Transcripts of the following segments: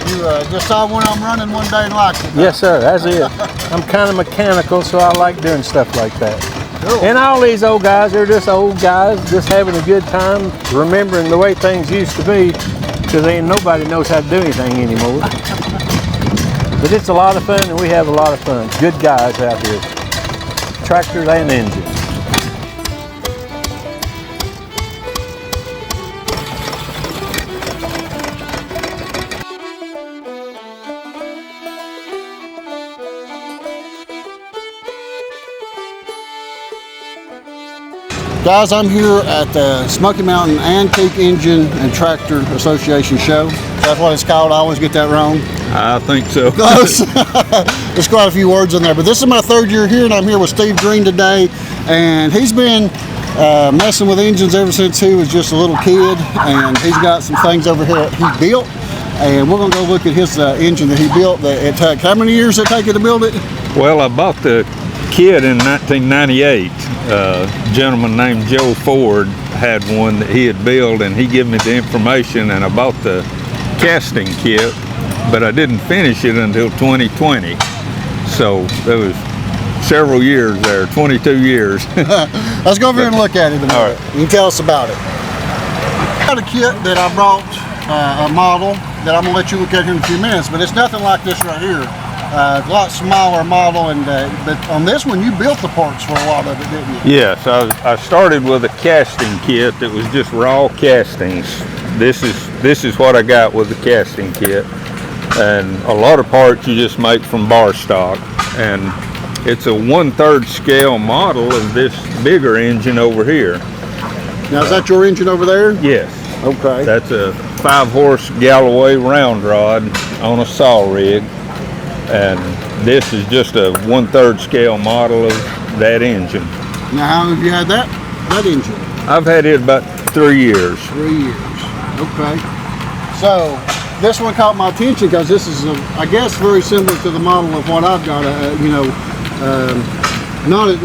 You just saw one of them running one day and liked it. Huh? Yes, sir, that's it. I'm kind of mechanical, so I like doing stuff like that. Cool. And all these old guys, they're just old guys, just having a good time, remembering the way things used to be, because ain't nobody knows how to do anything anymore. But it's a lot of fun, and we have a lot of fun. Good guys out here, tractors and engines. Guys, I'm here at the Smoky Mountain Antique Engine and Tractor Association show. That's what it's called. I always get that wrong. I think so. Close. There's quite a few words in there, but this is my third year here, and I'm here with Steve Green today, and he's been messing with engines ever since he was just a little kid, and he's got some things over here he built, and we're going to go look at his engine that he built. It took, how many years did it take you to build it? Well, I bought the kit in 1998. A gentleman named Joe Ford had one that he had built, and he gave me the information, and I bought the casting kit, but I didn't finish it until 2020. So there was several years there, 22 years. Let's go over here and look at it a minute. All right. You can tell us about it. I got a kit that I brought, a model that I'm going to let you look at here in a few minutes, but it's nothing like this right here. A lot smaller model, and but on this one you built the parts for a lot of it, didn't you? Yes, I started with a casting kit that was just raw castings. This is what I got with the casting kit, and a lot of parts you just make from bar stock, and it's a 1/3 scale model of this bigger engine over here. Now is that your engine over there? Yes. Okay. That's a 5-horse Galloway round rod on a saw rig. And this is just a 1/3 scale model of that engine. Now how long have you had that engine? I've had it about 3 years. 3 years. Okay. So this one caught my attention because this is, I guess, very similar to the model of what I've got.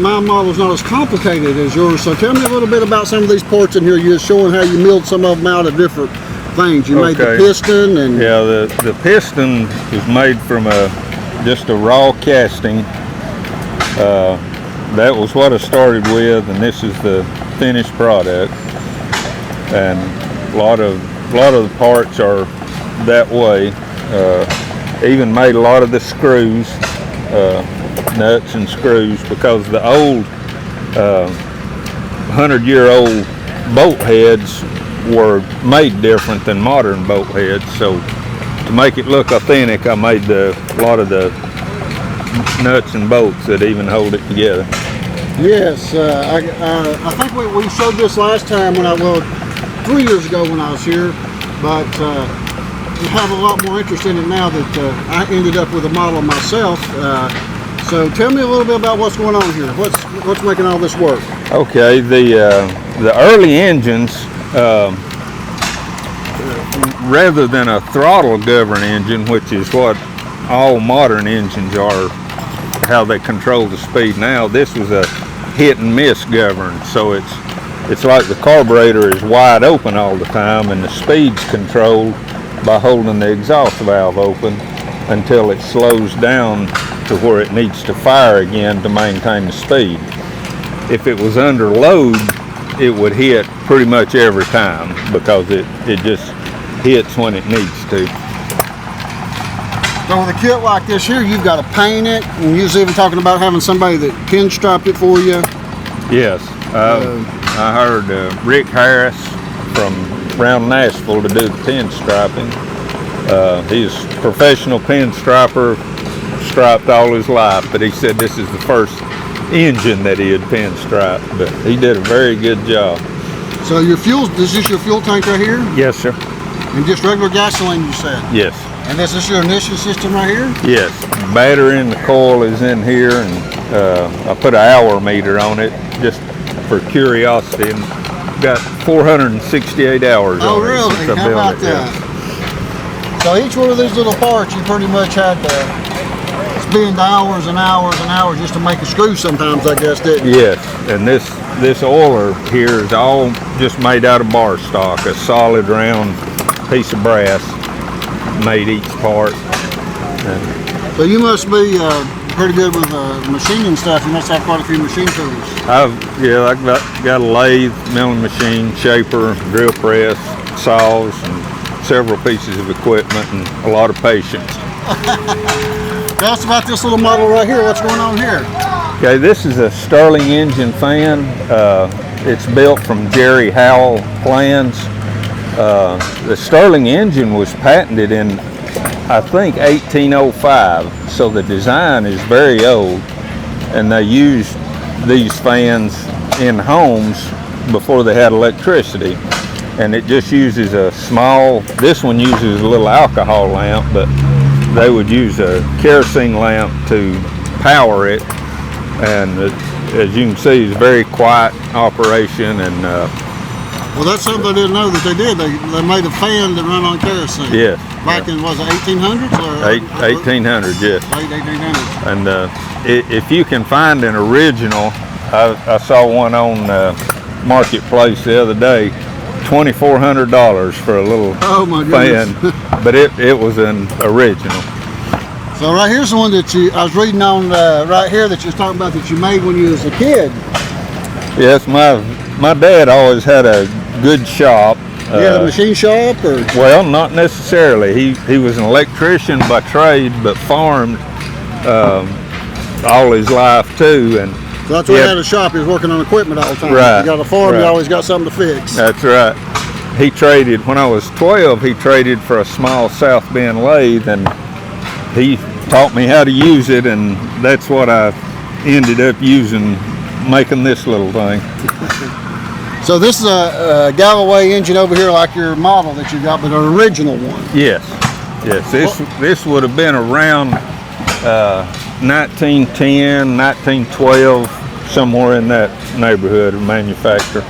My model's not as complicated as yours. So tell me a little bit about some of these parts in here. You're showing how you milled some of them out of different things. You made the piston, and yeah, the piston is made from just a raw casting. That was what I started with, and this is the finished product. And a lot of the parts are that way. Even made a lot of the screws, nuts and screws, because the old 100-year-old bolt heads were made different than modern bolt heads. So to make it look authentic, I made a lot of the nuts and bolts that even hold it together. Yes, I think we showed this last time when 3 years ago when I was here, but we have a lot more interest in it now that I ended up with a model myself. So tell me a little bit about what's going on here. What's making all this work? Okay, the early engines, rather than a throttle govern engine, which is what all modern engines are, how they control the speed now, this was a hit and miss govern. So it's like the carburetor is wide open all the time, and the speed's controlled by holding the exhaust valve open until it slows down to where it needs to fire again to maintain the speed. If it was under load, it would hit pretty much every time because it just hits when it needs to. So with a kit like this here, you've got to paint it, and you was even talking about having somebody that pinstriped it for you. Yes, I hired Rick Harris from around Nashville to do the pinstriping. He's a professional pinstriper, striped all his life, but he said this is the first engine that he had pinstriped, but he did a very good job. So your fuel, is this your fuel tank right here? Yes, sir. And just regular gasoline, you said? Yes. And is this your ignition system right here? Yes. Battery in the coil is in here, and I put an hour meter on it just for curiosity, and got 468 hours oh, on really? it since I How built about it. that? Yeah. So each one of these little parts, you pretty much had to spend hours and hours and hours just to make a screw sometimes, I guess, didn't you? Yes, and this oiler here is all just made out of bar stock, a solid round piece of brass. made each part. So you must be pretty good with machining stuff. You must have quite a few machine tools. I've got a lathe, milling machine, shaper, drill press, saws, and several pieces of equipment, and a lot of patience. Tell us about this little model right here. What's going on here? Okay, this is a Stirling engine fan. It's built from Jerry Howell plans. The Stirling engine was patented in, I think, 1805, so the design is very old, and they used these fans in homes before they had electricity, and it just uses a small, this one uses a little alcohol lamp, but they would use a kerosene lamp to power it, and as you can see, it's a very quiet operation. And well, that's something I didn't know that they did. They made a fan that run on kerosene. yes, Back in, was it 1800s? Or 1800, yes. Late 1800s. And if you can find an original, I saw one on Marketplace the other day, $2,400 for a little Oh my fan, goodness. but it was an original. So right here's the one that I was reading on right here that you was talking about that you made when you was a kid. Yes, my dad always had a good shop. You had a machine shop, or? Well, not necessarily. He was an electrician by trade, but farmed all his life too. And So that's why he had a shop. He was working on equipment all the time. Right, You got a farm, right. you always got something to fix. That's right. He traded, when I was 12, he traded for a small South Bend lathe, and he taught me how to use it, and that's what I ended up using, making this little thing. So this is a Galloway engine over here, like your model that you got, but an original one. Yes, yes. This would have been around 1910, 1912, somewhere in that neighborhood of manufacture.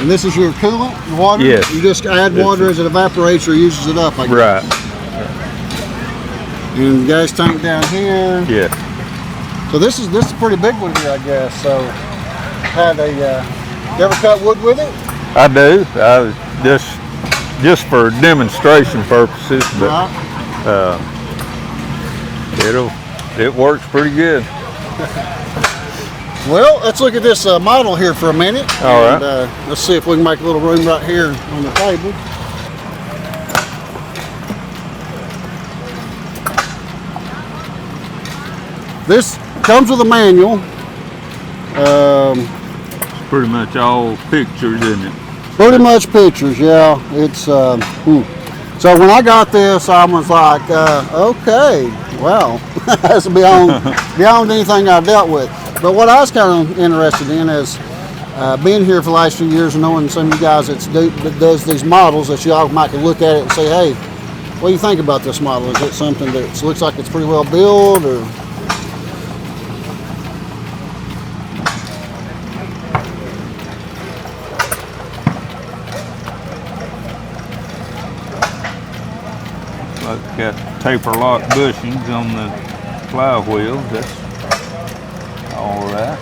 And this is your coolant, water? Yes. You just add water as it evaporates or uses it up, I guess. Right. And the gas tank down here. Yes. So this is a pretty big one here, I guess. So had you ever cut wood with it? I do. Just for demonstration purposes, but Right. it works pretty good. Well, let's look at this model here for a minute. All right. And, let's see if we can make a little room right here on the table. This comes with a manual. It's pretty much all pictures, isn't it? Pretty much pictures, yeah. It's So when I got this, I was like, okay, wow, that's beyond anything I've dealt with. But what I was kind of interested in is being here for the last few years and knowing some of you guys that does these models, that you all might look at it and say, hey, what do you think about this model? Is it something that looks like it's pretty well built, or? Got taper lock bushings on the flywheels. That's all right.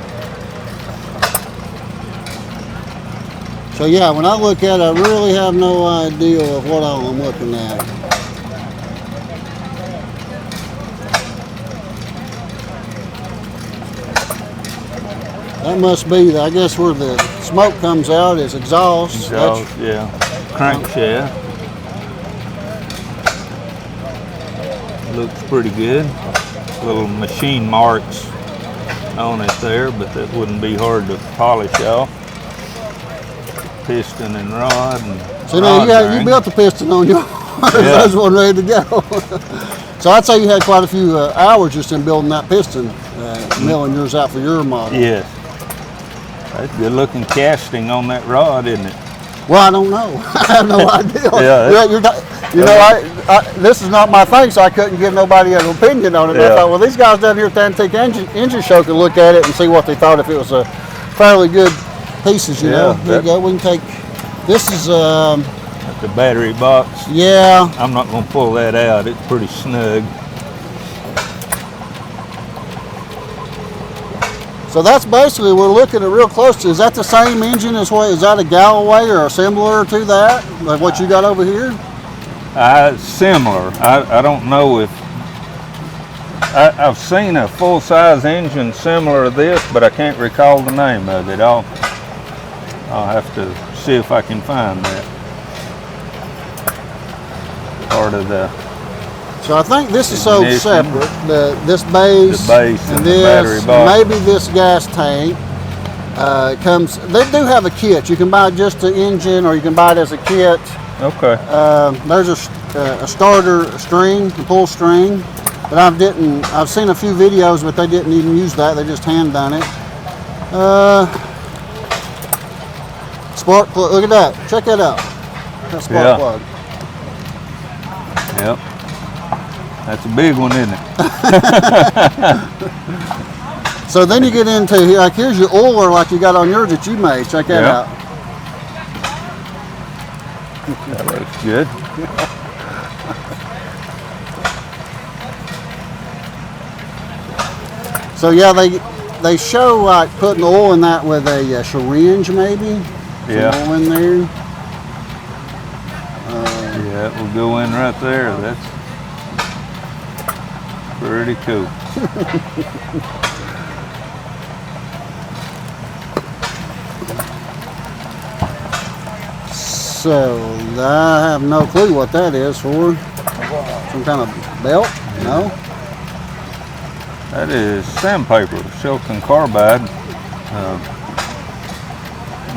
So yeah, when I look at it, I really have no idea of what I'm looking at. That must be, I guess, where the smoke comes out is exhaust. Yeah. Crankshaft. Looks pretty good. Little machine marks on it there, but that wouldn't be hard to polish off. Piston and rod and So now rod you built the piston on yours. Yeah. That's one ready to go. So I'd say you had quite a few hours just in building that piston, milling yours out for your model. Yes. That's good looking casting on that rod, isn't it? Well, I don't know. I have no idea. Yeah, this is not my thing, so I couldn't give nobody an opinion on it. Yeah. I thought, well, these guys down here at the Antique Engine Show can look at it and see what they thought, if it was a fairly good pieces, you know. Here you go. We can take, this is, the battery box. yeah. I'm not going to pull that out. It's pretty snug. So that's basically, we're looking at real close to, is that the same engine as what, is that a Galloway or a similar to that, like what you got over here? Similar. I don't know if I've seen a full-size engine similar to this, but I can't recall the name of it. I'll have to see if I can find that part of the. So I think this is sold ignition, separate. This base, the base and the this, battery box. maybe this gas tank. It comes. They do have a kit. You can buy just the engine, or you can buy it as a kit. Okay. There's a starter string, a pull string, but I've seen a few videos, but they didn't even use that. They just hand done it. Spark plug. Look at that. Check that out. That spark plug. Yep. That's a big one, isn't it? So then you get into here, like here's your oiler like you got on yours that you made. Check that out. That looks good. So yeah, they show like putting oil in that with a syringe maybe. Yeah. Some oil in there. Yeah, it will go in right there. That's pretty cool. So I have no clue what that is for. Some kind of belt? No? That is sandpaper, silicon carbide.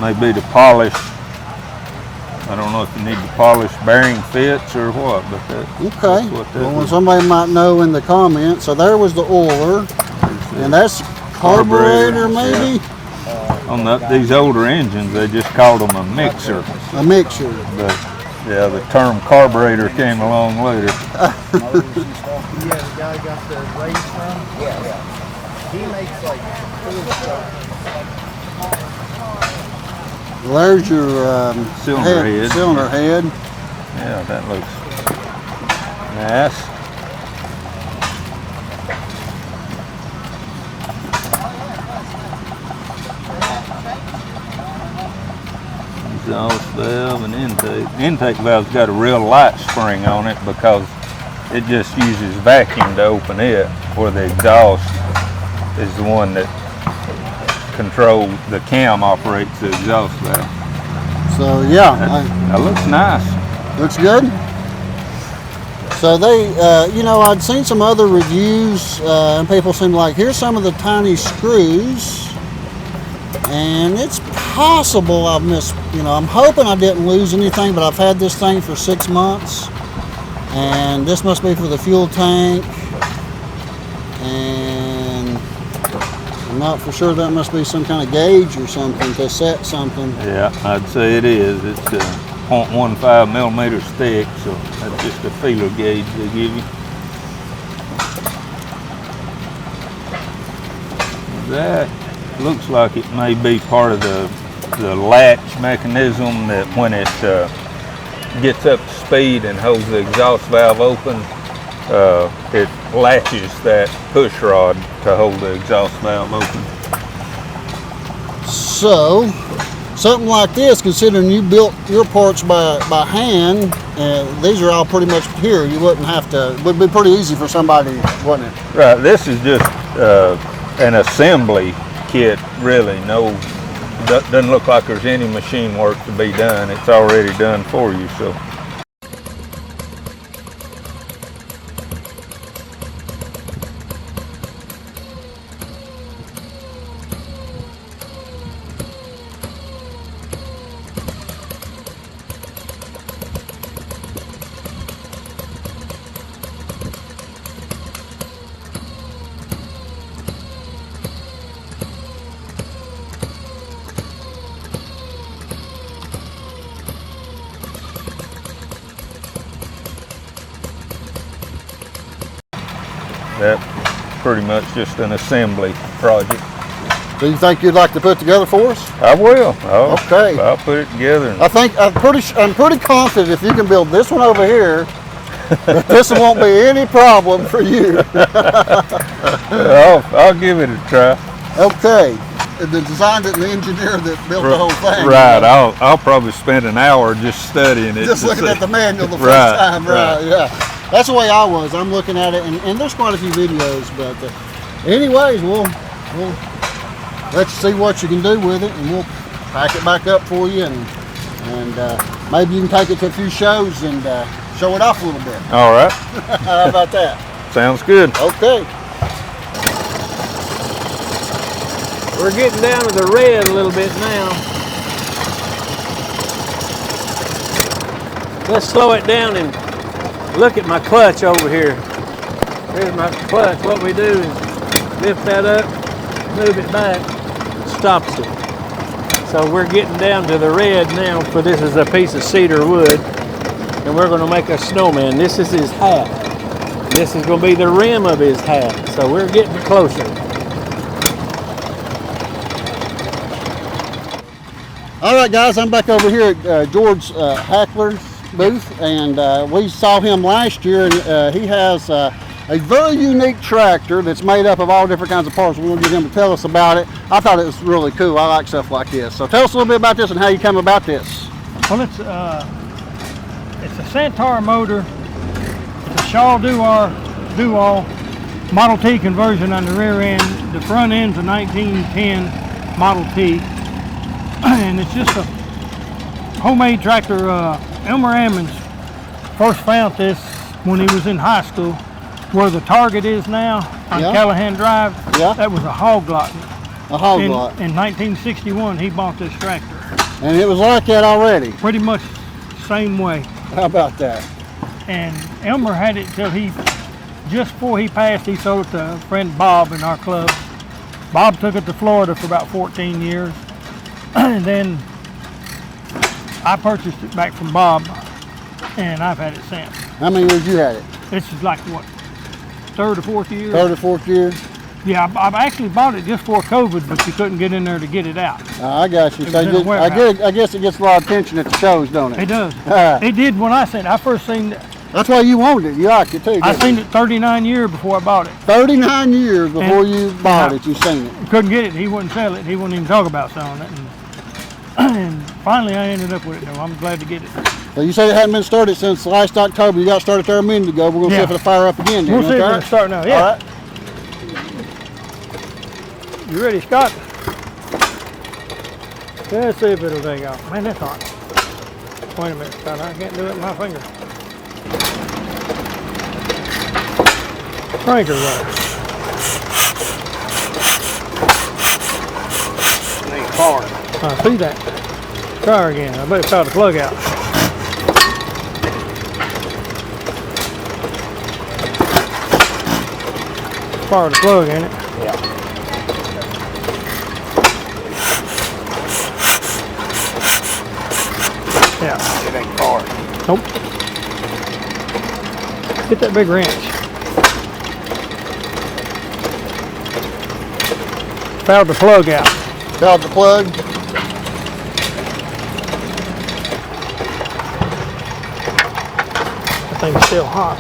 Maybe to polish. I don't know if you need to polish bearing fits or what, but that's what that Well, is. somebody might know in the comments. So there was the oiler, and that's carburetor maybe? On these older engines, they just called them a mixer. A mixture. But yeah, the term carburetor came along later. Yeah, the guy got the raise from? Yeah. He makes like cool stuff. Well, there's your Cylinder head. cylinder head. Yeah, that looks nice. Exhaust valve and intake. Intake valve's got a real light spring on it because it just uses vacuum to open it, where the exhaust is the one that controls, the cam operates the exhaust valve. So yeah, That looks nice. looks good. So they, I'd seen some other reviews, and people seem like, here's some of the tiny screws, and it's possible I've missed, I'm hoping I didn't lose anything, but I've had this thing for 6 months, and this must be for the fuel tank, and I'm not for sure. That must be some kind of gauge or something to set something. Yeah, I'd say it is. It's 0.15 millimeters thick, so that's just a feeler gauge they give you. That looks like it may be part of the latch mechanism that when it gets up to speed and holds the exhaust valve open, it latches that push rod to hold the exhaust valve open. So, something like this, considering you built your parts by hand, these are all pretty much here. You wouldn't have to. It would be pretty easy for somebody, wouldn't it? Right. This is just an assembly kit, really. Doesn't look like there's any machine work to be done. It's already done for you. So. That's pretty much just an assembly project. Do you think you'd like to put together for us? I will. Okay. I'll put it together. And I'm pretty confident if you can build this one over here, that this won't be any problem for you. I'll give it a try. Okay. the designer and the engineer that built the whole thing. Right. I'll probably spend an hour just studying it. Just looking at the manual the first Right, time. Right. right. Yeah. That's the way I was. I'm looking at it, and there's quite a few videos. But anyways, we'll let you see what you can do with it, and we'll pack it back up for you, and maybe you can take it to a few shows and show it off a little bit. All right. How about that? Sounds good. Okay. We're getting down to the red a little bit now. Let's slow it down and look at my clutch over here. There's my clutch. What we do is lift that up, move it back, stops it. So we're getting down to the red now, for this is a piece of cedar wood, and we're going to make a snowman. This is his hat. This is going to be the rim of his hat. So we're getting closer. All right, guys, I'm back over here at George Hackler's booth, and we saw him last year, and he has a very unique tractor that's made up of all different kinds of parts. We're going to get him to tell us about it. I thought it was really cool. I like stuff like this. So tell us a little bit about this and how you come about this. Well, it's a Centaur motor. It's a Shaw Dual Model T conversion on the rear end. The front end's a 1910 Model T. And it's just a homemade tractor. Elmer Ammons first found this when he was in high school, where the Target is now on Callahan Drive. Yeah. That was a hog lot. A hog lot. In 1961, he bought this tractor. And it was like that already. Pretty much same way. How about that? And Elmer had it till just before he passed, he sold it to a friend Bob in our club. Bob took it to Florida for about 14 years. And then I purchased it back from Bob, and I've had it since. How many years you had it? This is like, what, third or fourth year? Third or fourth year? Yeah, I've actually bought it just before COVID, but you couldn't get in there to get it out. I got you. It So was in a warehouse. I guess it gets a lot of attention at the shows, don't it? It does. It did when I seen it. I first seen it. That's why you wanted it. You liked it too. I didn't seen you? it 39 years before I bought it. 39 years before And- you bought it, you seen it. Couldn't get it. He wouldn't sell it. He wouldn't even talk about selling it. And finally, I ended up with it. Though I'm glad to get it. So you said it hadn't been started since last October. You got started there a minute ago. We're going to see if it'll fire up again. We'll see if it'll start now. Yeah. All right. You ready, Scott? Let's see if it'll take off. Man, that's hot. Wait a minute, Scott. I can't do it with my finger. Cranker rudder. It ain't hard. I see that. Try her again. I bet it found the plug out. Fire the plug, ain't it? Yeah. Yeah. It ain't hard. Nope. Get that big wrench. Fouled the plug out. Fouled the plug. That thing's still hot.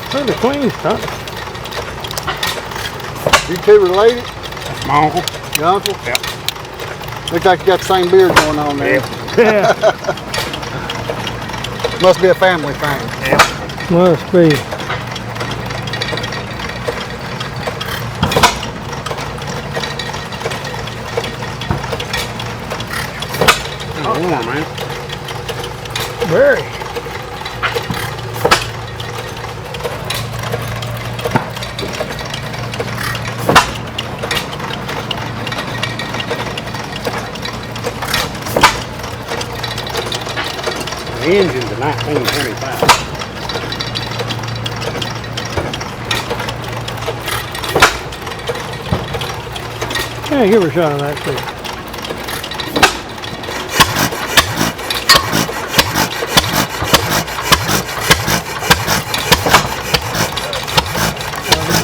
Pretty clean stuff. You two related? That's my uncle. Your uncle? Yep. Looks like you got the same beard going on there. Yeah. Must be a family thing. Must be. Warm, man. Very. The engine's a 1925. Yeah, give her a shot on that too.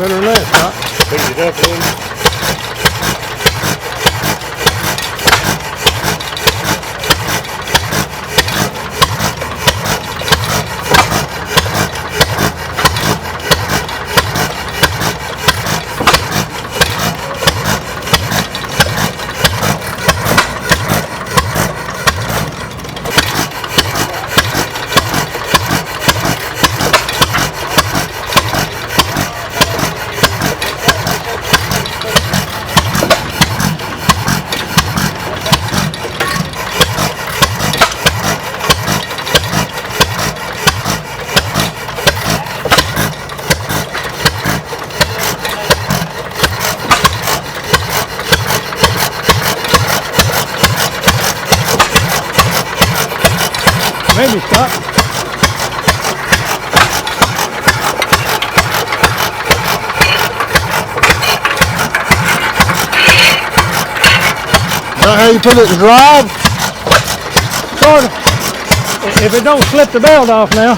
Better than that, Scott. Speed it up a little. Maybe, Scott. Is that how you put it in drive? Sort of. If it don't slip the belt off now.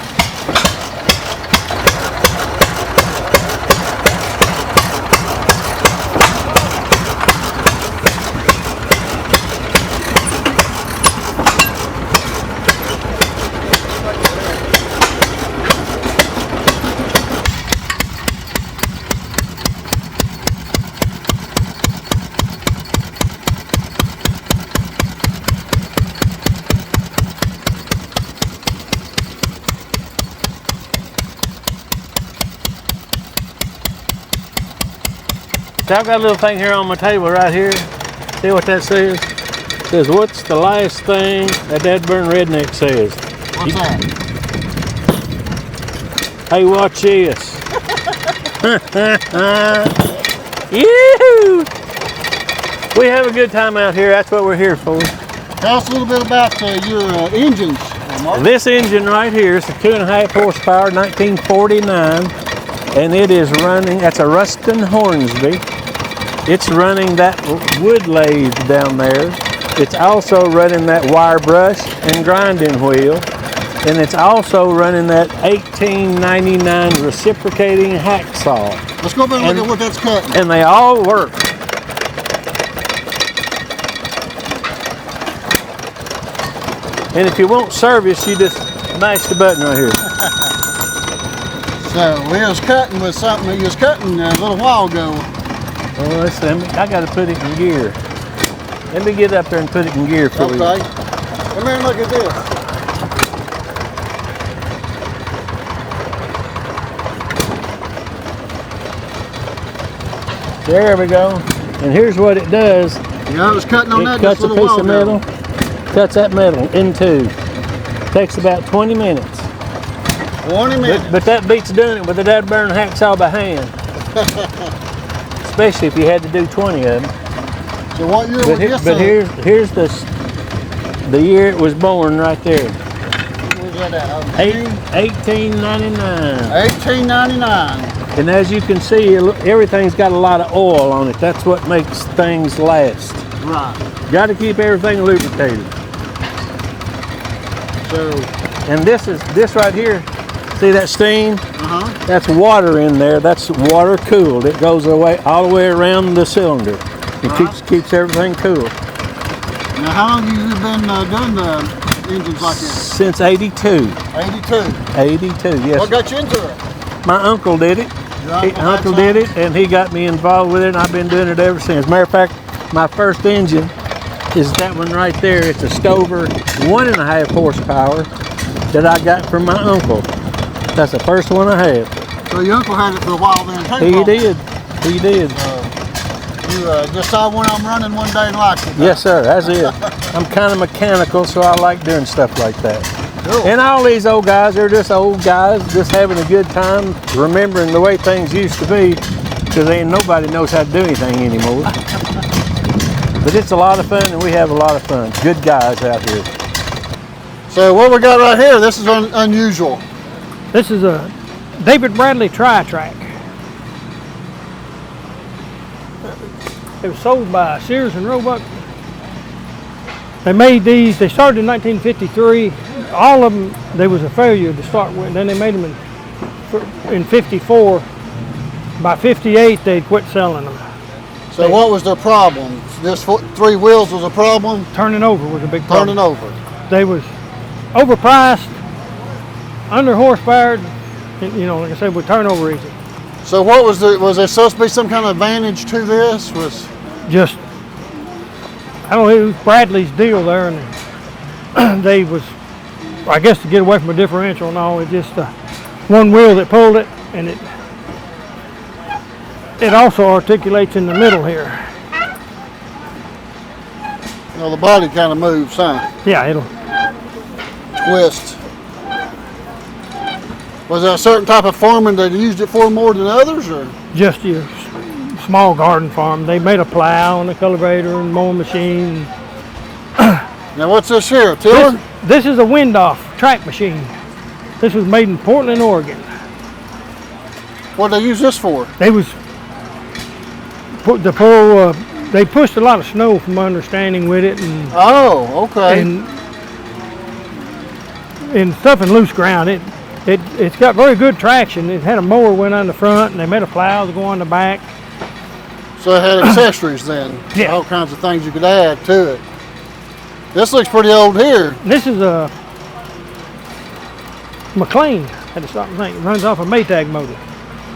So I've got a little thing here on my table right here. See what that says? It says, what's the last thing that burn redneck says? What's that? Hey, watch this. Yoo-hoo! We have a good time out here. That's what we're here for. Tell us a little bit about your engines, Mark. This engine right here is a 2.5 horsepower, 1949, and it is running, that's a Rustin Hornsby. It's running that wood lathe down there. It's also running that wire brush and grinding wheel. And it's also running that 1899 reciprocating hacksaw. Let's go back and look at what that's cutting. And they all work. And if you want service, you just mash the button right here. So we was cutting with something he was cutting a little while ago. Well, let's see, I got to put it in gear. Let me get up there and put it in gear for you. Okay. Come here and look at this. There we go. And here's what it does. Yeah, I was cutting on that It cuts just a a little piece while of ago. metal, cuts that metal in two. Takes about 20 minutes. 20 minutes. But that beats doing it with a dead burn hacksaw by hand. Especially if you had to do 20 of them. So what year was this? But here's the year it was born right there. What was that at? 1899. 1899. And as you can see, everything's got a lot of oil on it. That's what makes things last. Right. Got to keep everything lubricated. So. And this right here, see that steam? That's water in there. That's water cooled. It goes away all the way around the cylinder. It keeps everything cool. Now, how long have you been doing the engines like this? Since 82. 82. 82, yes. What got you into it? My uncle did it. Uncle did it, and he got me involved with it, and I've been doing it ever since. Matter of fact, my first engine is that one right there. It's a Stover 1.5 horsepower that I got from my uncle. That's the first one I have. So your uncle had it for a while then too? He did. He did. You just saw one of them running one day and liked it? Yes, sir. That's it. I'm kind of mechanical, so I like doing stuff like that. Cool. And all these old guys, they're just old guys, just having a good time, remembering the way things used to be, because nobody knows how to do anything anymore. But it's a lot of fun, and we have a lot of fun. Good guys out here. So what we got right here, this is unusual. This is a David Bradley Tri-Track. It was sold by Sears and Roebuck. They made these, they started in 1953. All of them, there was a failure to start with. Then they made them in 54. By 58, they'd quit selling them. So what was their problem? This 3 wheels was a problem? Turning over was a big problem. Turning over. They was overpriced, under horsepower, and, you know, like I said, would turn over easy. So what was there supposed to be some kind of advantage to this? Was Just, I don't know, it was Bradley's deal there, and they was, I guess, to get away from a differential and all, it just one wheel that pulled it, and it also articulates in the middle here. well, the body kind of moves, huh? Yeah, it'll. Twist. Was there a certain type of farming that used it for more than others, or? Just your small garden farm. They made a plow and a cultivator and mowing machine. Now what's this here, a tiller? This is a wind-off track machine. This was made in Portland, Oregon. What did they use this for? They was put the pull. They pushed a lot of snow, from my understanding, with it, and Oh, okay. and stuff in loose ground. It's got very good traction. It had a mower went on the front, and they made a plow to go on the back. So it had accessories then. Yeah. All kinds of things you could add to it. This looks pretty old here. This is a McLean. Had to stop and think. It runs off a Maytag motor.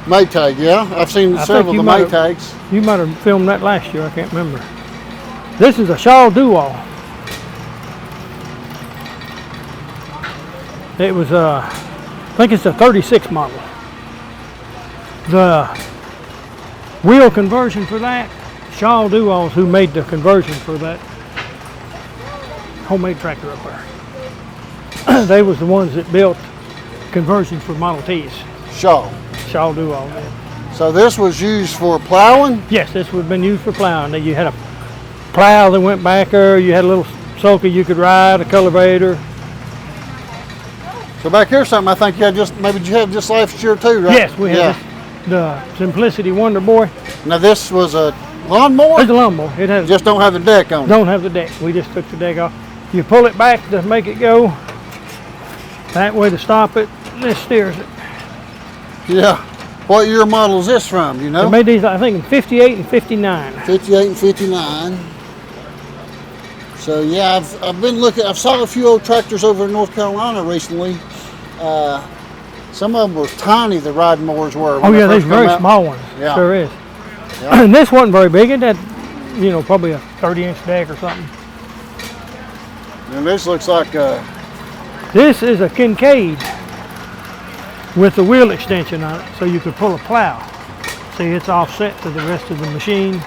Maytag, yeah. I've seen I several think of the Maytags. You might have filmed that last year. I can't remember. This is a Shaw Dual. It was I think it's a 36 model. The wheel conversion for that, Shaw Duals, who made the conversion for that homemade tractor up there. They was the ones that built conversions for Model Ts. Shaw. Shaw Dual did. So this was used for plowing? Yes, this would have been used for plowing. You had a plow that went back there, you had a little sulky you could ride, a cultivator. So back here something I think you had maybe you had just last year too, right? Yes, we had the Simplicity Wonder Boy. Now this was a lawnmower? It's a lawnmower. It has Just don't have the deck on it. don't have the deck. We just took the deck off. You pull it back to make it go that way to stop it, and this steers it. Yeah. What year model is this from, you know? They made these, I think, in 58 and 59. 58 and 59. So yeah, I've been looking. I've saw a few old tractors over in North Carolina recently. Some of them were tiny. The riding mowers were. Oh yeah, these very small ones. Yeah. Sure is. Yeah. And this wasn't very big. It had, you know, probably a 30-inch deck or something. And this looks like This is a Kincaid with the wheel extension on it, so you could pull a plow. See, it's offset to the rest of the machine.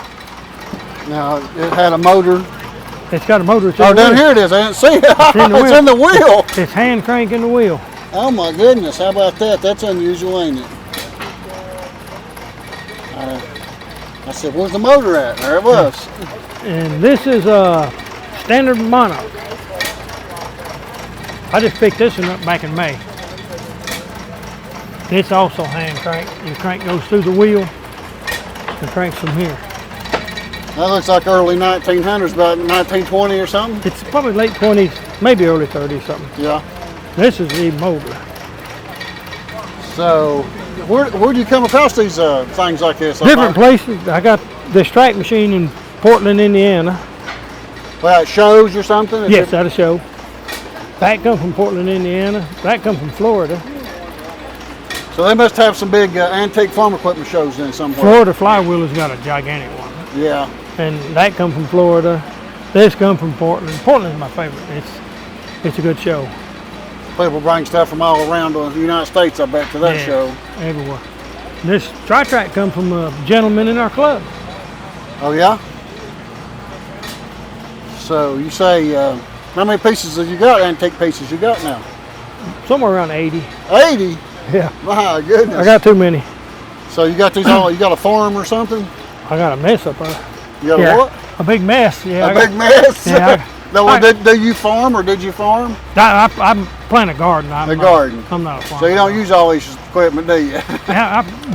now it had a motor. It's got a motor. Oh, down here it is. I didn't see it. It's in the wheel. It's hand cranking the wheel. Oh my goodness, how about that? That's unusual, ain't it? I said, where's the motor at? There it was. And this is a standard mono. I just picked this one up back in May. It's also hand crank. Your crank goes through the wheel and cranks from here. That looks like early 1900s, about 1920 or something. It's probably late 20s, maybe early 30s something. Yeah. This is the motor. So, where'd you come across these things like this? Different places. I got this track machine in Portland, Indiana. Well, it shows or something? Yes, that'll show. That come from Portland, Indiana. That come from Florida. So they must have some big antique farm equipment shows then somewhere. Florida Flywheel has got a gigantic one. Yeah. And that come from Florida. This come from Portland. Portland's my favorite. It's a good show. People bring stuff from all around the United States, I bet, to that show. Everywhere. This tri-track come from a gentleman in our club. Oh yeah? So you say, how many pieces have you got, antique pieces you got now? Somewhere around 80. 80? Yeah. My goodness. I got too many. So you got these all, you got a farm or something? I got a mess up there. You got a what? A big mess. Yeah. A big mess? Yeah. No, do you farm or did you farm? I plant a garden. Garden. I'm not a farmer. So you don't use all these equipment, do you?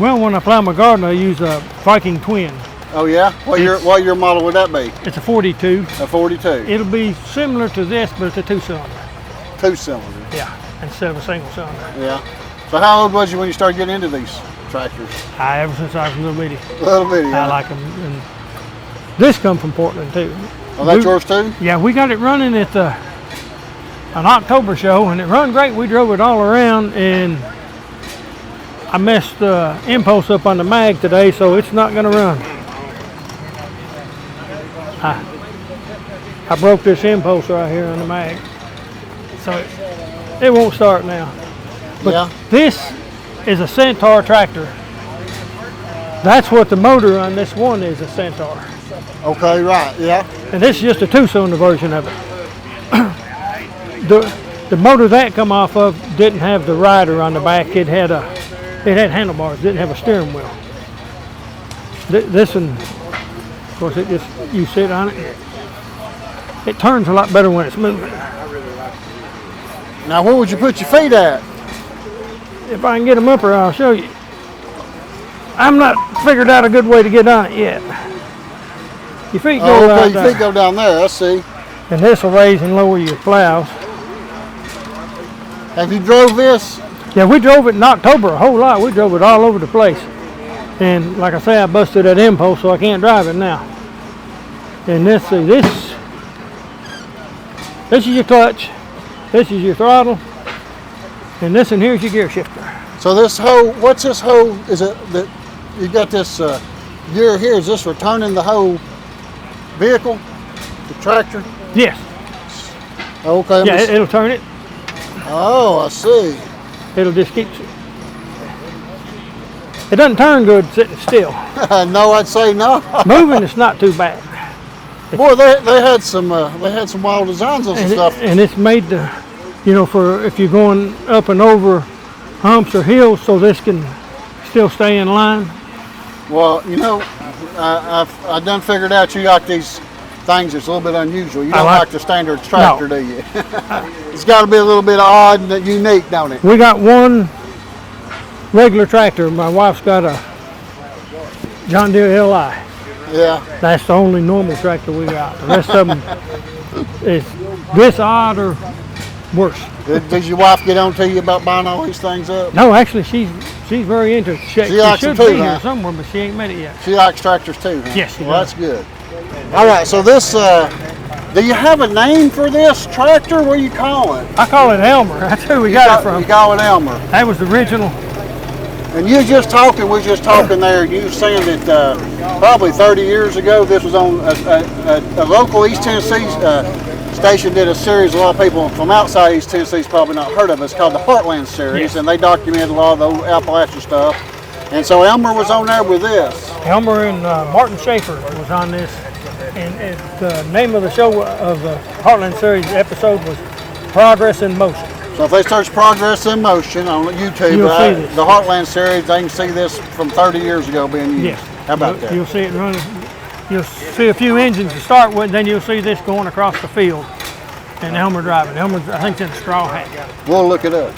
Well, when I plant my garden, I use a Viking Twin. Oh yeah? What year model would that be? It's a 42. A 42? It'll be similar to this, but it's a two-cylinder. Two-cylinder? Yeah, instead of a single cylinder. Yeah. So how old was you when you started getting into these? tractors? Ever since I was a little bitty, Little bitty. I like them. And this come from Portland too. Oh, that's yours too? Yeah, we got it running at an October show, and it run great. We drove it all around, and I messed the impulse up on the mag today, so it's not going to run. I broke this impulse right here on the mag, so it won't start now. But Yeah. this is a Centaur tractor. That's what the motor on this one is, a Centaur. Okay, right, yeah. And this is just a 2-cylinder version of it. The motor that come off of didn't have the rider on the back. It had handlebars. Didn't have a steering wheel. This one, of course, it just you sit on it. It turns a lot better when it's moving. Now, where would you put your feet at? If I can get them up here, I'll show you. I'm not figured out a good way to get on it yet. Your feet go Oh, right okay, your there. feet go down there, I see. And this will raise and lower your plows. Have you drove this? Yeah, we drove it in October a whole lot. We drove it all over the place. And like I say, I busted that impulse, so I can't drive it now. And this is your clutch. This is your throttle. And this in here is your gear shifter. So this hoe, what's this hoe? Is it that you got this gear here? Is this for turning the whole vehicle, the tractor? Yes. Okay. Yeah, it'll turn it. Oh, I see. It'll just keep it. It doesn't turn good sitting still. No, I'd say no. Moving is not too bad. Boy, they had some wild designs on some stuff. And it's made to, for if you're going up and over humps or hills, so this can still stay in line. Well, I done figured out you like these things that's a little bit unusual. You don't like the standard tractor, do you? It's got to be a little bit odd and unique, don't it? We got one regular tractor. My wife's got a John Deere LI. Yeah. That's the only normal tractor we got. The rest of them is this odd or worse. Does your wife get on to you about buying all these things up? No, actually, she's very interested. She likes should them too, be huh? here somewhere, but she ain't met it yet. She likes tractors too, huh? Yes, she Well, does. that's good. All right, so this, do you have a name for this tractor? What do you call it? I call it Elmer. That's who we got it from. You call it Elmer. That was the original. And we were just talking there, and you were saying that probably 30 years ago, this was on a local East Tennessee station did a series. A lot of people from outside East Tennessee's probably not heard of it. It's called the Heartland Series, Yes. and they documented a lot of the old Appalachian stuff. And so Elmer was on there with this. Elmer and Martin Schaefer was on this. And the name of the show of the Heartland Series episode was Progress in Motion. So if they search Progress in Motion on YouTube, You'll see this. the Heartland Series, they can see this from 30 years ago being used. Yes. How about that? You'll see it running. You'll see a few engines to start with, then you'll see this going across the field. And Elmer driving. Elmer, I think, in a straw hat. We'll look it up.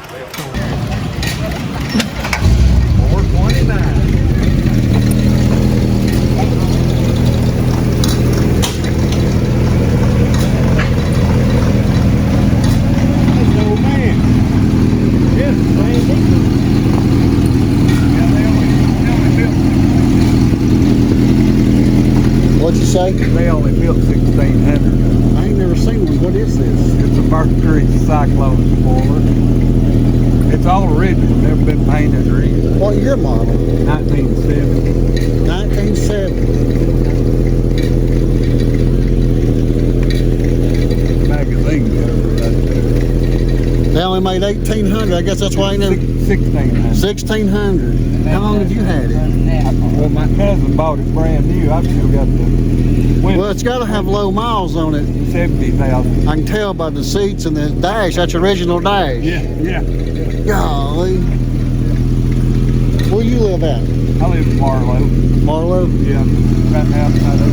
What'd you say? They only built 1,600. I ain't never seen one. What is this? It's a Mercury Cyclone spoiler. It's all original, never been painted or anything. What year model? 1970. 1970. Magazine cover right there. They only made 1,800. I guess that's why I never. 1,600. 1,600. How long have you had it? Well, my cousin bought it brand new. I've still got the window. Well, it's got to have low miles on it. 70,000. I can tell by the seats and the dash. That's original dash. Yeah. Golly. Where you live at? I live in Marlow. Marlow? Yeah, right outside of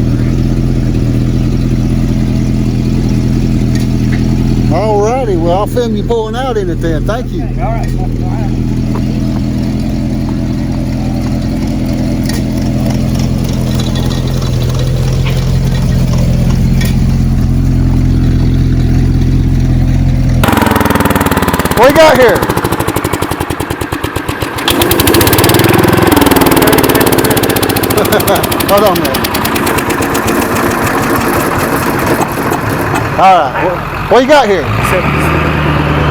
Alrighty, well I'll film you pulling out in it then. Thank you. All right. What we got here? Hold on there. All right, what you got here?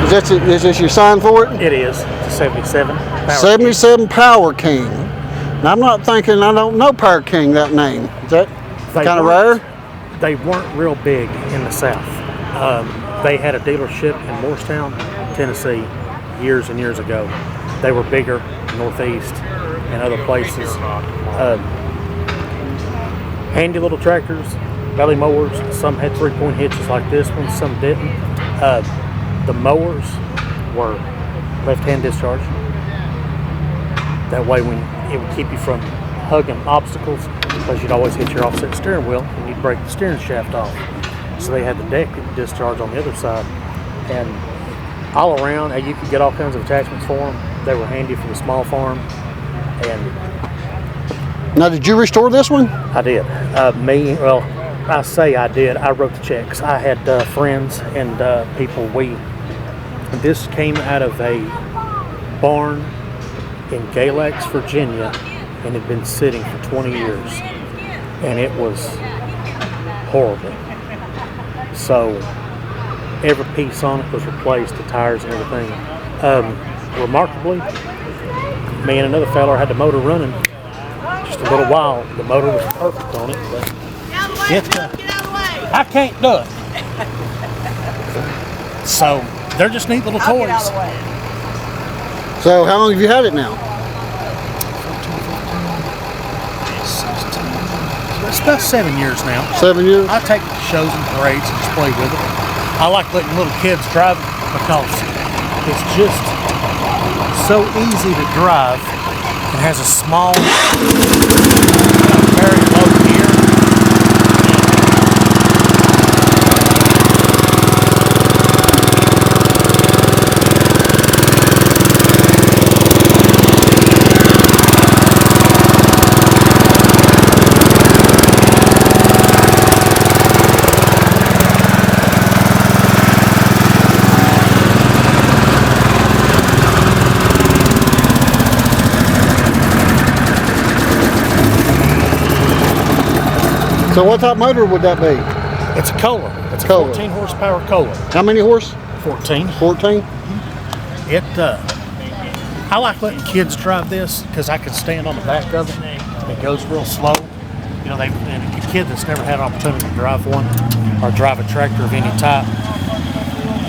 Is this your sign for it? It is. It's a 77. Power 77 Power King. Now I'm not thinking, I don't know Power King, that name. Is that kind of rare? They weren't real big in the South. They had a dealership in Morristown, Tennessee, years and years ago. They were bigger Northeast and other places. Handy little tractors, belly mowers. Some had 3-point hitches like this one, some didn't. The mowers were left-hand discharge. That way it would keep you from hugging obstacles, because you'd always hit your offset steering wheel and you'd break the steering shaft off. So they had the deck discharge on the other side. And all around, you could get all kinds of attachments for them. They were handy for the small farm. And now, did you restore this one? I did. Well, I say I did. I wrote the checks. I had friends and people. This came out of a barn in Galloway, Virginia, and had been sitting for 20 years, and it was horrible. So every piece on it was replaced, the tires and everything. Remarkably, me and another fella had the motor running just a little while. The motor was perfect on it, but I can't do it. So they're just neat little toys. So how long have you had it now? It's about 7 years now. 7 years? I take it to shows and parades and just play with it. I like letting little kids drive it because it's just so easy to drive. It has a small, very low gear. So what type of motor would that be? It's a Kohler. It's a Kohler. 14 horsepower Kohler. How many horse? 14. 14? I like letting kids drive this because I can stand on the back of it. It goes real slow. You know, and a kid that's never had an opportunity to drive one or drive a tractor of any type,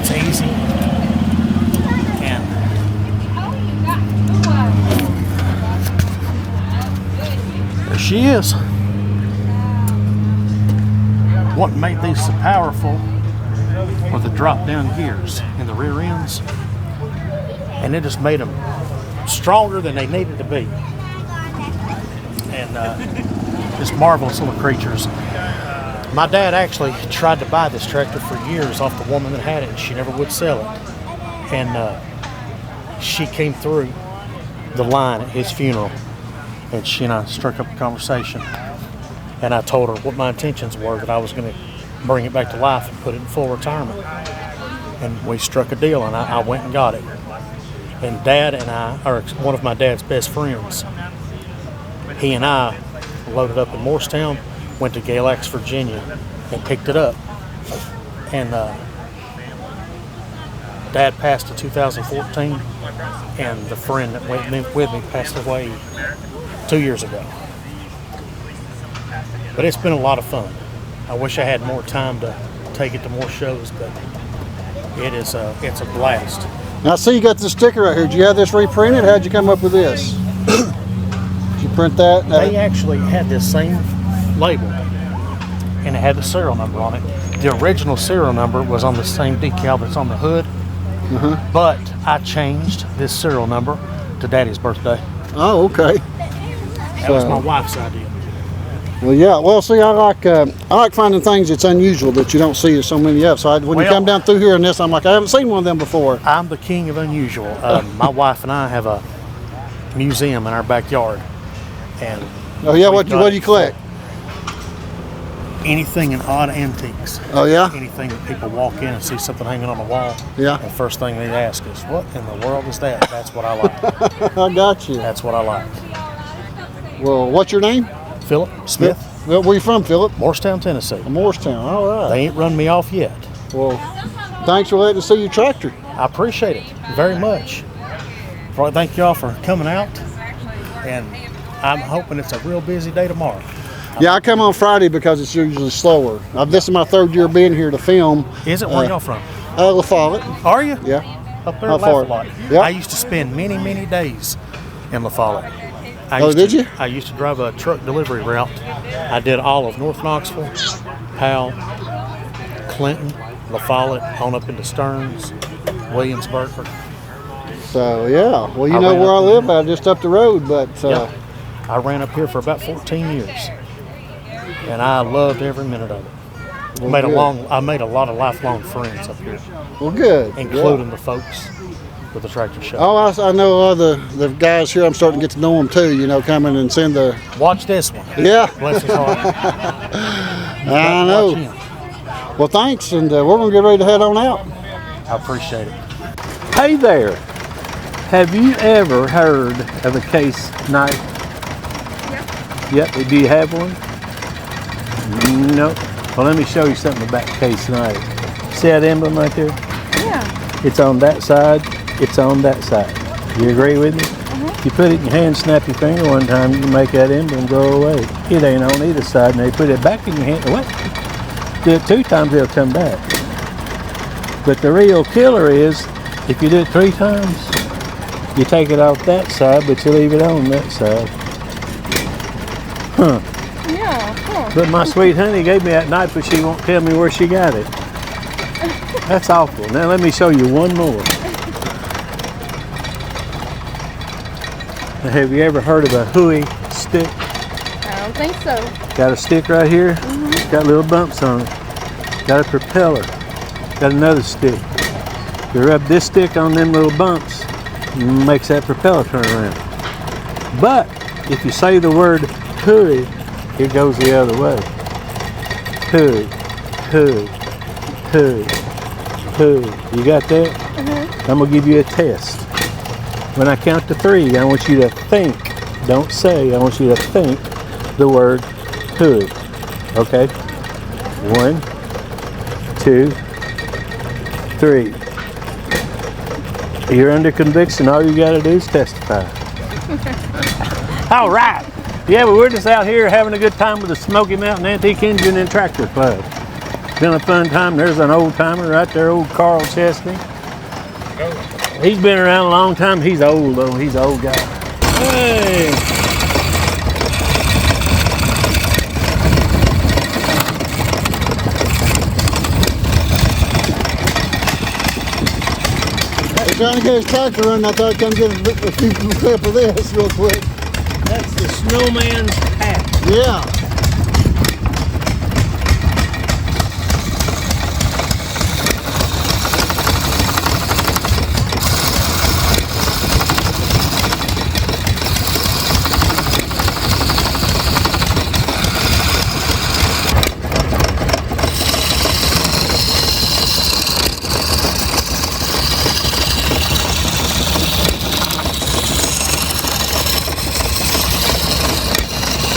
it's easy. And there she is. What made these so powerful were the drop down gears in the rear ends, and it just made them stronger than they needed to be. And just marvelous little creatures. My dad actually tried to buy this tractor for years off the woman that had it, and she never would sell it. And she came through the line at his funeral, and she and I struck up a conversation. And I told her what my intentions were, that I was going to bring it back to life and put it in full retirement. And we struck a deal, and I went and got it. And Dad and I, or one of my dad's best friends, he and I loaded up in Morristown, went to Galloway, Virginia, and picked it up. And Dad passed in 2014, and the friend that went with me passed away 2 years ago. But it's been a lot of fun. I wish I had more time to take it to more shows, but it's a blast. Now I see you got this sticker right here. Did you have this reprinted? How'd you come up with this? Did you print that? They actually had this same label, and it had the serial number on it. The original serial number was on the same decal that's on the hood, but I changed this serial number to Daddy's birthday. Oh, okay. That was my wife's idea. Well, yeah. Well, see, I like finding things that's unusual that you don't see so many of. So when you come down through here in this, I'm like, I haven't seen one of them before. I'm the king of unusual. My wife and I have a museum in our backyard, and oh yeah, what do you collect? Anything in odd antiques. Oh yeah. Anything that people walk in and see something hanging on the wall. Yeah. The first thing they ask is, "What in the world is that?" That's what I like. I got you. That's what I like. Well, what's your name? Philip Smith, Well, where you from, Philip? Morristown, Tennessee. Morristown. All right. They ain't run me off yet. Well, thanks for letting us see your tractor. I appreciate it very much. Well, thank y'all for coming out, and I'm hoping it's a real busy day tomorrow. Yeah, I come on Friday because it's usually slower. This is my 3rd year being here to film. Is it? Where y'all from? La Follette. Are you? Yeah. Up there How in far? Lafayette. Yep. I used to spend many, many days in La Follette. Did you? I used to drive a truck delivery route. I did all of North Knoxville, Powell, Clinton, La Follette, on up into Stearns, Williamsburg. So, yeah. Well, you I know ran where I up- live at, just up the road. But Yeah. I ran up here for about 14 years, and I loved every minute of it. Well, I made a lot of lifelong friends up here, well, good. including the folks with the tractor shop. Oh, I know all the guys here. I'm starting to get to know them too. You know, coming and send the. Watch this one. Yeah. Bless his heart. I know. Watch him. Well, thanks, and we're gonna get ready to head on out. I appreciate it. Hey there. Have you ever heard of a case knife? Yep. Do you have one? No. Well, let me show you something about case knife. See that emblem right there? Yeah. It's on that side. It's on that side. You agree with me? You put it in your hand, snap your finger one time, you can make that emblem go away. It ain't on either side, and they put it back in your hand. What? Do it 2 times, it'll come back. But the real killer is, if you do it 3 times, you take it off that side, but you leave it on that side. Huh. Yeah. Huh. But my sweet honey gave me that knife, but she won't tell me where she got it. That's awful. Now let me show you one more. Now, have you ever heard of a Huey stick? I don't think so. Got a stick right here. Got little bumps on it. Got a propeller. Got another stick. You rub this stick on them little bumps, makes that propeller turn around. But if you say the word Huey, it goes the other way. Huey, Huey, Huey, Huey. You got that? I'm gonna give you a test. When I count to 3, I want you to think. Don't say. I want you to think the word Huey. Okay? 1, 2, 3. You're under conviction. All you got to do is testify. All right. Yeah, but we're just out here having a good time with the Smoky Mountain Antique Engine and Tractor Club. Been a fun time. There's an old timer right there, old Carl Chesney. He's been around a long time. He's old though. He's an old guy. Hey. He's trying to get his tractor running. I thought I'd come get a few clip of this real quick. That's the Snowman's hat. Yeah.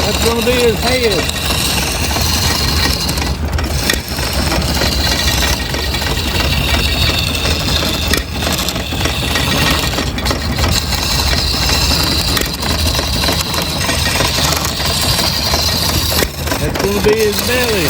That's gonna be his head. That's gonna be his belly.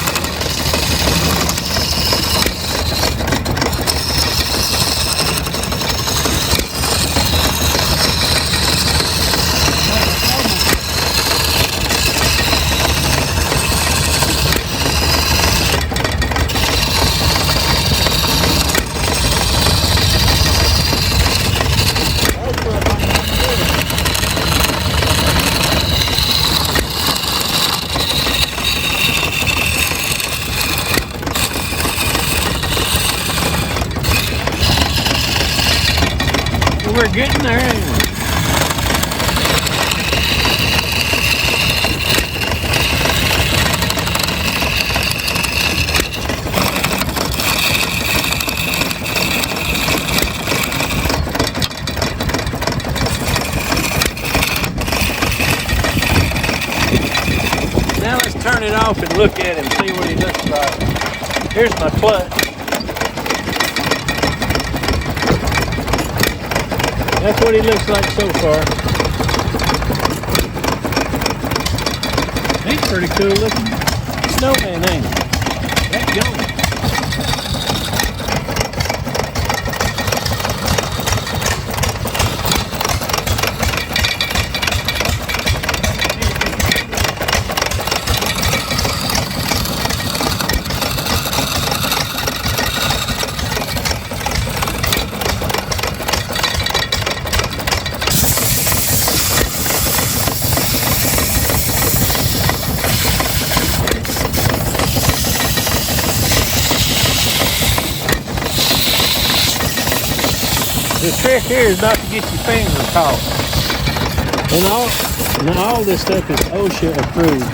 We're getting there, ain't we? off and look at him, see what he looks like. Here's my clutch. That's what he looks like so far. He's pretty cool looking. Snowman, ain't he? That's young. The trick here is not to get your finger caught. And all this stuff is OSHA approved.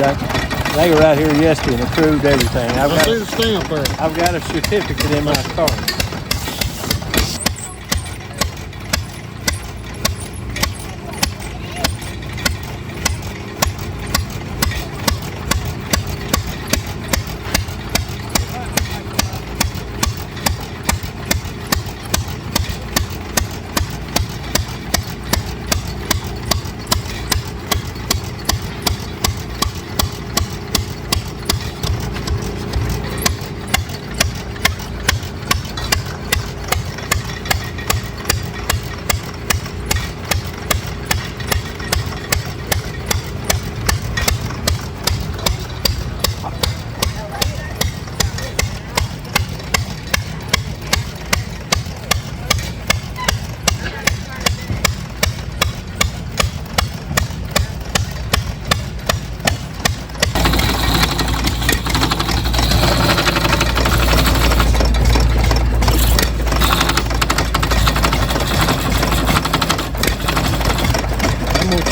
They were out here yesterday and approved everything. I see the stamp there. I've got a certificate in my car.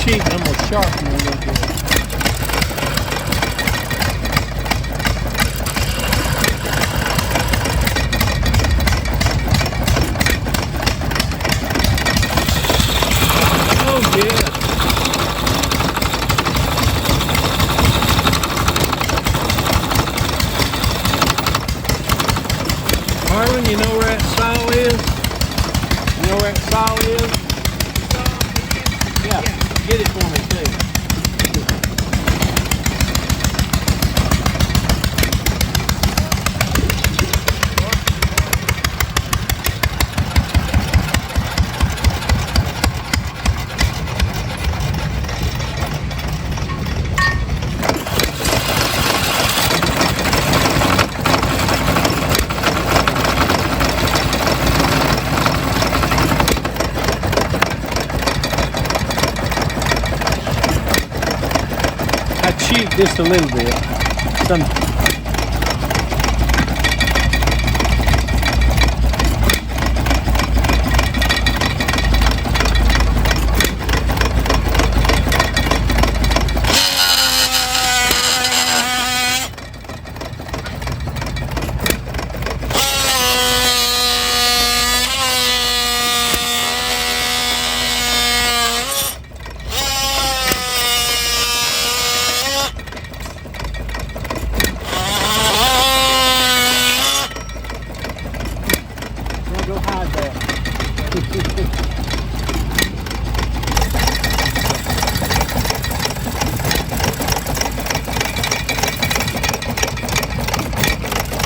I'm gonna sharpen it a little bit. Oh yeah. Marlon, you know where that saw is? You know where that saw is? Yeah. Get it for me, too. Cheat just a little bit. Go hide that.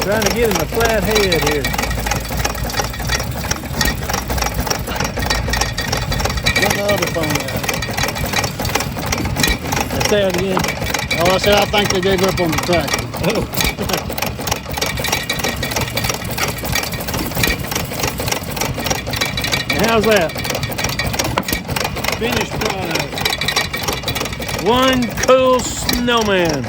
Trying to get him a flat head here. Get the other phone out. Let's say it again. Oh, I said I think they gave up on the tractor. Oh. How's that? Finished product. One cool snowman.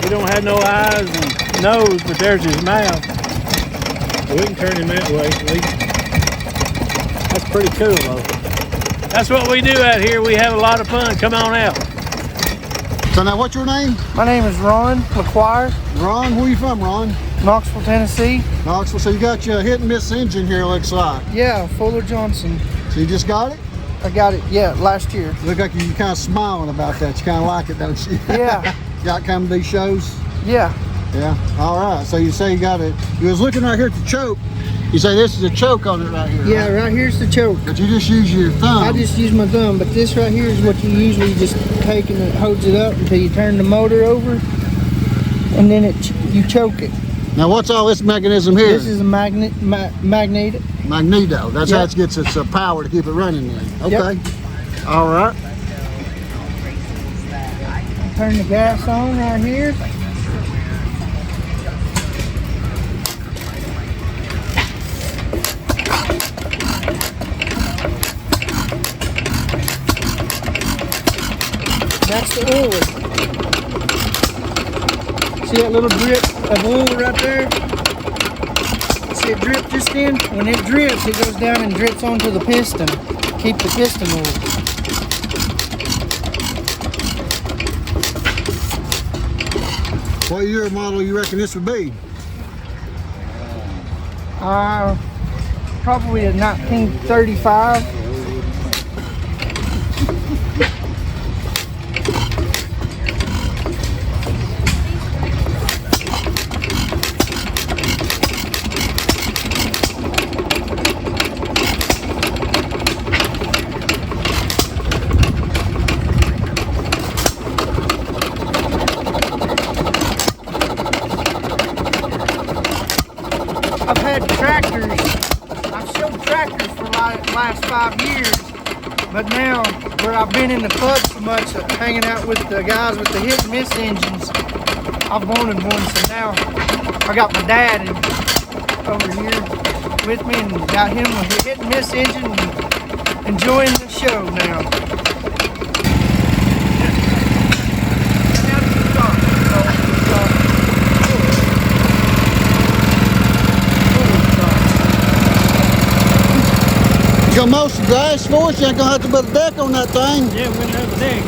He don't have no eyes and nose, but there's his mouth. So we can turn him that way. That's pretty cool, though. That's what we do out here. We have a lot of fun. Come on out. So now, what's your name? My name is Ron McQuire, Ron, where you from, Ron? Knoxville, Tennessee. Knoxville. So you got your hit and miss engine here, looks like. Yeah, Fuller Johnson. So you just got it? I got it, yeah, last year. Look like you're kind of smiling about that. You kind of like it, don't you? Yeah. Got come to these shows? Yeah. Yeah. All right. So you say you got it. You was looking right here at the choke. You say this is a choke on it right here. Yeah, right here's the choke. But you just use your thumb. I just use my thumb, but this right here is what you usually just take and it holds it up until you turn the motor over, and then you choke it. Now what's all this mechanism here? This is a magnet. Magneto. That's how Yep. it gets its power to keep it running then. Okay. Yep. All right. Turn the gas on right here. That's the oil. See that little drip of oil right there? See it drip just in? When it drips, it goes down and drips onto the piston. Keep the piston oil. What year model you reckon this would be? Probably a 1935. I've had tractors. I've showed tractors for like last 5 years, but now where I've been in the club so much, hanging out with the guys with the hit and miss engines, I've wanted one. So now I got my dad over here with me and got him with the hit and miss engine and enjoying the show now. You got most of the grass for us. You ain't gonna have to put a deck on that thing. Yeah, we're gonna have a dig.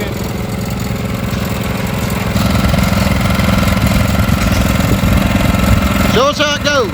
Show us how it goes.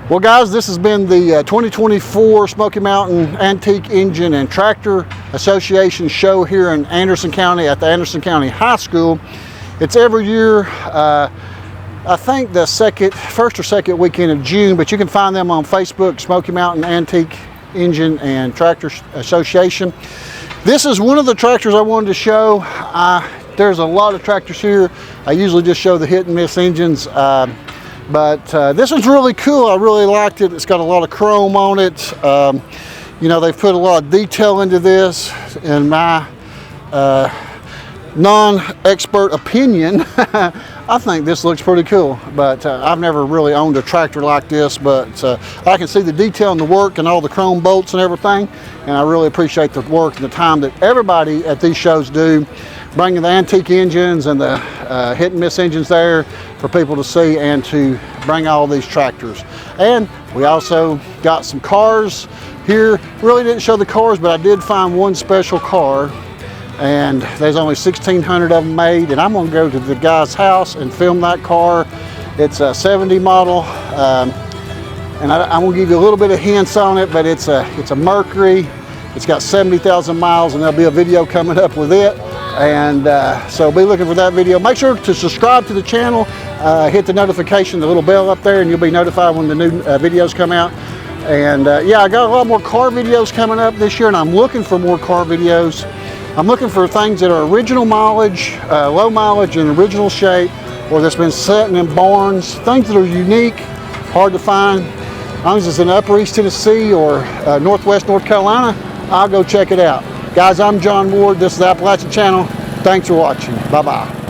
Well guys, this has been the 2024 Smoky Mountain Antique Engine and Tractor Association show here in Anderson County at the Anderson County High School. It's every year, I think the first or second weekend of June, but you can find them on Facebook, Smoky Mountain Antique Engine and Tractor Association. This is one of the tractors I wanted to show. There's a lot of tractors here. I usually just show the hit and miss engines. But this one's really cool. I really liked it. It's got a lot of chrome on it. You know, they've put a lot of detail into this. In my non-expert opinion, I think this looks pretty cool. But I've never really owned a tractor like this, but I can see the detail in the work and all the chrome bolts and everything. And I really appreciate the work and the time that everybody at these shows do, bringing the antique engines and the hit and miss engines there for people to see and to bring all these tractors. And we also got some cars here. Really didn't show the cars, but I did find one special car, and there's only 1,600 of them made, and I'm gonna go to the guy's house and film that car. It's a 70 model, and I'm gonna give you a little bit of hints on it, but it's a Mercury. It's got 70,000 miles, and there'll be a video coming up with it. And so be looking for that video. Make sure to subscribe to the channel, hit the notification, the little bell up there, and you'll be notified when the new videos come out. And yeah, I got a lot more car videos coming up this year, and I'm looking for more car videos. I'm looking for things that are original mileage, low mileage, and original shape, or that's been set in barns, things that are unique, hard to find. As long as it's in Upper East Tennessee or Northwest North Carolina, I'll go check it out. Guys, I'm John Ward. This is the Appalachian Channel. Thanks for watching. Bye-bye.